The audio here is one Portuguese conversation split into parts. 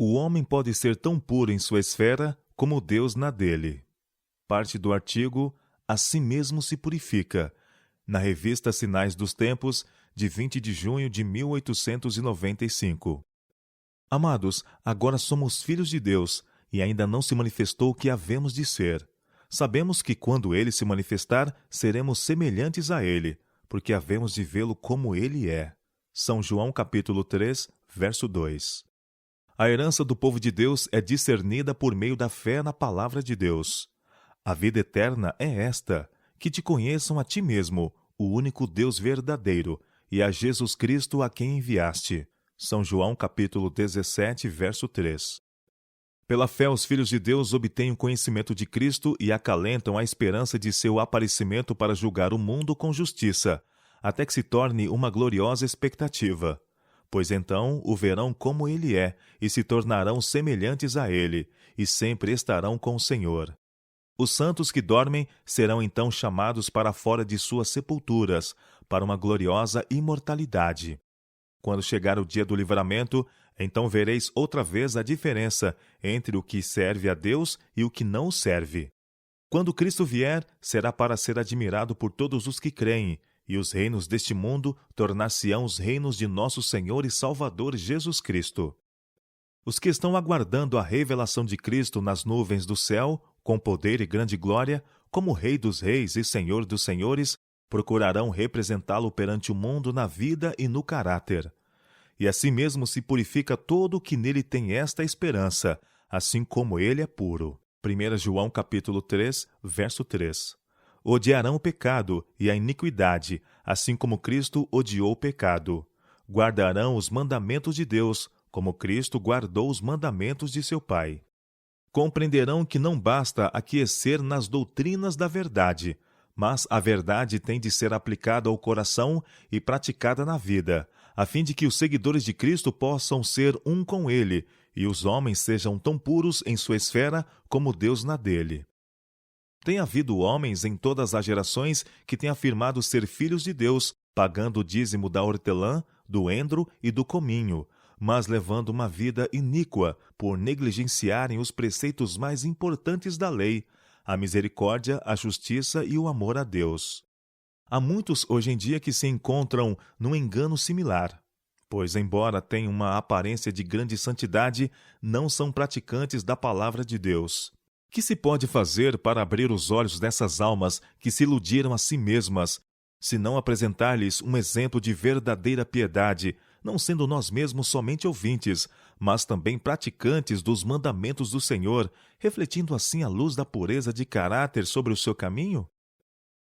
O homem pode ser tão puro em sua esfera como Deus na dele. Parte do artigo A Si Mesmo Se Purifica, na revista Sinais dos Tempos, de 20 de junho de 1895. Amados, agora somos filhos de Deus, e ainda não se manifestou o que havemos de ser. Sabemos que quando ele se manifestar, seremos semelhantes a ele, porque havemos de vê-lo como ele é. São João capítulo 3, verso 2. A herança do povo de Deus é discernida por meio da fé na palavra de Deus. A vida eterna é esta, que te conheçam a ti mesmo, o único Deus verdadeiro, e a Jesus Cristo a quem enviaste. São João capítulo 17, verso 3. Pela fé, os filhos de Deus obtêm o conhecimento de Cristo e acalentam a esperança de seu aparecimento para julgar o mundo com justiça, até que se torne uma gloriosa expectativa. Pois então o verão como ele é, e se tornarão semelhantes a ele, e sempre estarão com o Senhor. Os santos que dormem serão então chamados para fora de suas sepulturas, para uma gloriosa imortalidade. Quando chegar o dia do livramento, então vereis outra vez a diferença entre o que serve a Deus e o que não o serve. Quando Cristo vier, será para ser admirado por todos os que creem, e os reinos deste mundo tornar-se-ão os reinos de nosso Senhor e Salvador Jesus Cristo. Os que estão aguardando a revelação de Cristo nas nuvens do céu, com poder e grande glória, como Rei dos Reis e Senhor dos Senhores, procurarão representá-lo perante o mundo na vida e no caráter. E assim mesmo se purifica todo o que nele tem esta esperança, assim como ele é puro. 1 João capítulo 3, verso 3. Odiarão o pecado e a iniquidade, assim como Cristo odiou o pecado. Guardarão os mandamentos de Deus, como Cristo guardou os mandamentos de seu Pai. Compreenderão que não basta aquecer nas doutrinas da verdade, mas a verdade tem de ser aplicada ao coração e praticada na vida, a fim de que os seguidores de Cristo possam ser um com ele, e os homens sejam tão puros em sua esfera como Deus na dele. Tem havido homens em todas as gerações que têm afirmado ser filhos de Deus, pagando o dízimo da hortelã, do endro e do cominho, mas levando uma vida iníqua por negligenciarem os preceitos mais importantes da lei, a misericórdia, a justiça e o amor a Deus. Há muitos hoje em dia que se encontram num engano similar, pois, embora tenham uma aparência de grande santidade, não são praticantes da palavra de Deus. Que se pode fazer para abrir os olhos dessas almas que se iludiram a si mesmas, se não apresentar-lhes um exemplo de verdadeira piedade, não sendo nós mesmos somente ouvintes, mas também praticantes dos mandamentos do Senhor, refletindo assim a luz da pureza de caráter sobre o seu caminho?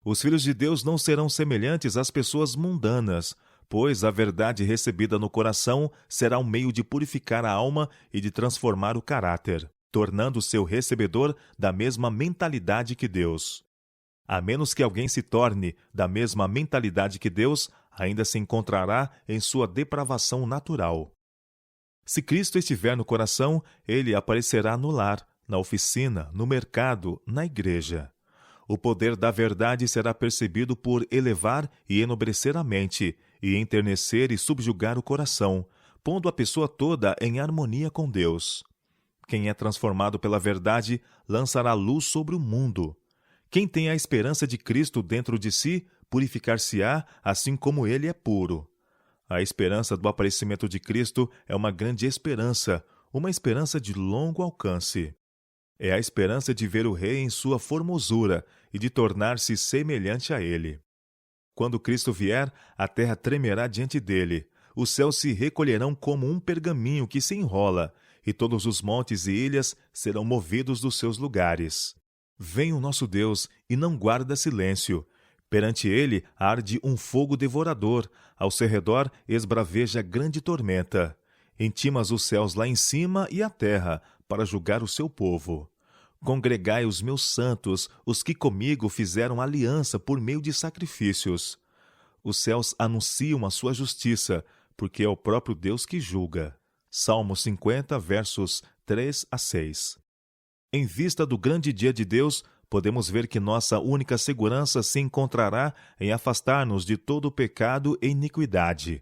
Os filhos de Deus não serão semelhantes às pessoas mundanas, pois a verdade recebida no coração será um meio de purificar a alma e de transformar o caráter, tornando o seu recebedor da mesma mentalidade que Deus. A menos que alguém se torne da mesma mentalidade que Deus, ainda se encontrará em sua depravação natural. Se Cristo estiver no coração, ele aparecerá no lar, na oficina, no mercado, na igreja. O poder da verdade será percebido por elevar e enobrecer a mente, e enternecer e subjugar o coração, pondo a pessoa toda em harmonia com Deus. Quem é transformado pela verdade lançará luz sobre o mundo. Quem tem a esperança de Cristo dentro de si, purificar-se-á assim como ele é puro. A esperança do aparecimento de Cristo é uma grande esperança, uma esperança de longo alcance. É a esperança de ver o Rei em sua formosura e de tornar-se semelhante a ele. Quando Cristo vier, a terra tremerá diante dele, os céus se recolherão como um pergaminho que se enrola, e todos os montes e ilhas serão movidos dos seus lugares. Vem o nosso Deus e não guarda silêncio. Perante ele arde um fogo devorador, ao seu redor esbraveja grande tormenta. Intimas os céus lá em cima e a terra, para julgar o seu povo. Congregai os meus santos, os que comigo fizeram aliança por meio de sacrifícios. Os céus anunciam a sua justiça, porque é o próprio Deus que julga. Salmo 50, versos 3 a 6. Em vista do grande dia de Deus, podemos ver que nossa única segurança se encontrará em afastar-nos de todo o pecado e iniquidade.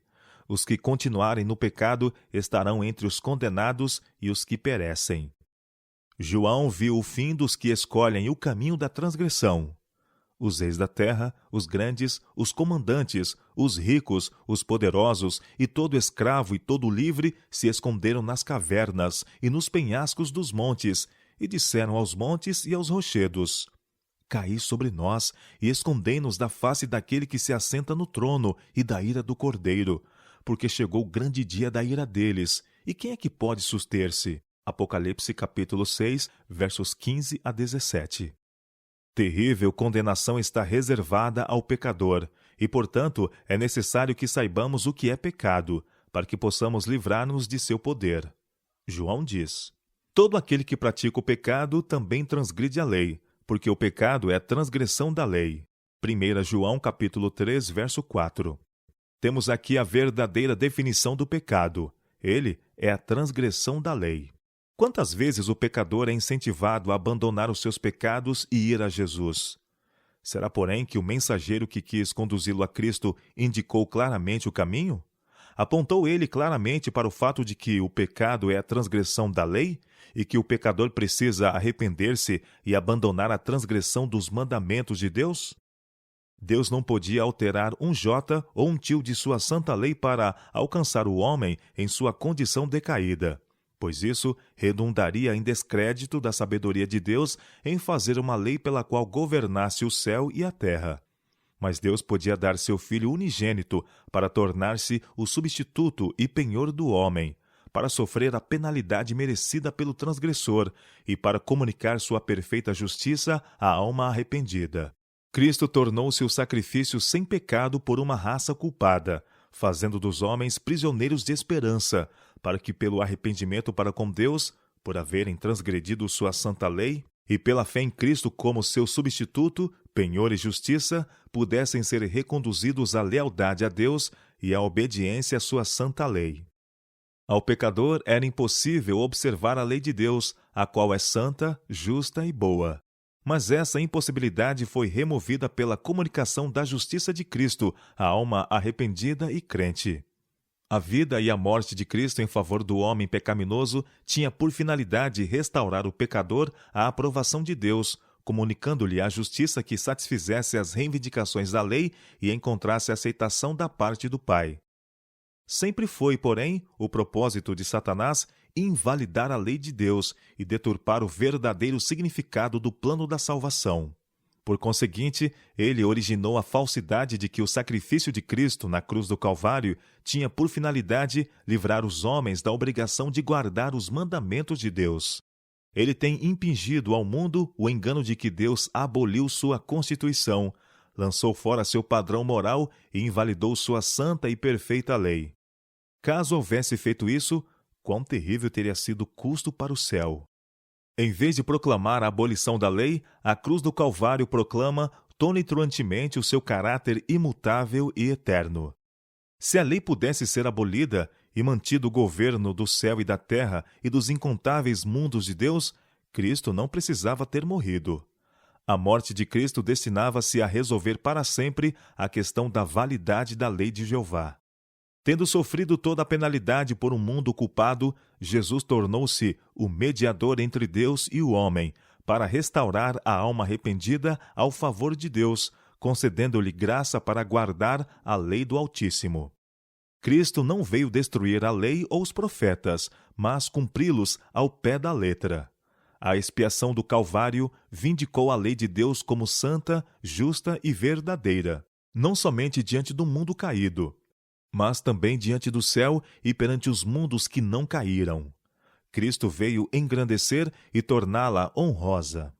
os que continuarem no pecado estarão entre os condenados e os que perecem. João viu o fim dos que escolhem o caminho da transgressão. Os reis da terra, os grandes, os comandantes, os ricos, os poderosos e todo escravo e todo livre se esconderam nas cavernas e nos penhascos dos montes e disseram aos montes e aos rochedos: Caí sobre nós e escondei-nos da face daquele que se assenta no trono e da ira do Cordeiro, porque chegou o grande dia da ira deles. E quem é que pode suster-se? Apocalipse capítulo 6, versos 15 a 17. Terrível condenação está reservada ao pecador, e, portanto, é necessário que saibamos o que é pecado, para que possamos livrar-nos de seu poder. João diz: Todo aquele que pratica o pecado também transgride a lei, porque o pecado é a transgressão da lei. 1 João capítulo 3, verso 4. Temos aqui a verdadeira definição do pecado. Ele é a transgressão da lei. Quantas vezes o pecador é incentivado a abandonar os seus pecados e ir a Jesus? Será, porém, que o mensageiro que quis conduzi-lo a Cristo indicou claramente o caminho? Apontou ele claramente para o fato de que o pecado é a transgressão da lei e que o pecador precisa arrepender-se e abandonar a transgressão dos mandamentos de Deus? Deus não podia alterar um jota ou um tio de sua santa lei para alcançar o homem em sua condição decaída, pois isso redundaria em descrédito da sabedoria de Deus em fazer uma lei pela qual governasse o céu e a terra. Mas Deus podia dar seu Filho unigênito para tornar-se o substituto e penhor do homem, para sofrer a penalidade merecida pelo transgressor e para comunicar sua perfeita justiça à alma arrependida. Cristo tornou-se o sacrifício sem pecado por uma raça culpada, fazendo dos homens prisioneiros de esperança, para que pelo arrependimento para com Deus, por haverem transgredido sua santa lei, e pela fé em Cristo como seu substituto, penhor e justiça, pudessem ser reconduzidos à lealdade a Deus e à obediência à sua santa lei. Ao pecador era impossível observar a lei de Deus, a qual é santa, justa e boa. Mas essa impossibilidade foi removida pela comunicação da justiça de Cristo à alma arrependida e crente. A vida e a morte de Cristo em favor do homem pecaminoso tinha por finalidade restaurar o pecador à aprovação de Deus, comunicando-lhe a justiça que satisfizesse as reivindicações da lei e encontrasse aceitação da parte do Pai. Sempre foi, porém, o propósito de Satanás invalidar a lei de Deus e deturpar o verdadeiro significado do plano da salvação. Por conseguinte, ele originou a falsidade de que o sacrifício de Cristo na cruz do Calvário tinha por finalidade livrar os homens da obrigação de guardar os mandamentos de Deus. Ele tem impingido ao mundo o engano de que Deus aboliu sua Constituição, lançou fora seu padrão moral e invalidou sua santa e perfeita lei. Caso houvesse feito isso, quão terrível teria sido o custo para o céu. Em vez de proclamar a abolição da lei, a cruz do Calvário proclama tonitruantemente o seu caráter imutável e eterno. Se a lei pudesse ser abolida e mantido o governo do céu e da terra e dos incontáveis mundos de Deus, Cristo não precisava ter morrido. A morte de Cristo destinava-se a resolver para sempre a questão da validade da lei de Jeová. Tendo sofrido toda a penalidade por um mundo culpado, Jesus tornou-se o mediador entre Deus e o homem, para restaurar a alma arrependida ao favor de Deus, concedendo-lhe graça para guardar a lei do Altíssimo. Cristo não veio destruir a lei ou os profetas, mas cumpri-los ao pé da letra. A expiação do Calvário vindicou a lei de Deus como santa, justa e verdadeira, não somente diante do mundo caído, mas também diante do céu e perante os mundos que não caíram. Cristo veio engrandecer e torná-la honrosa.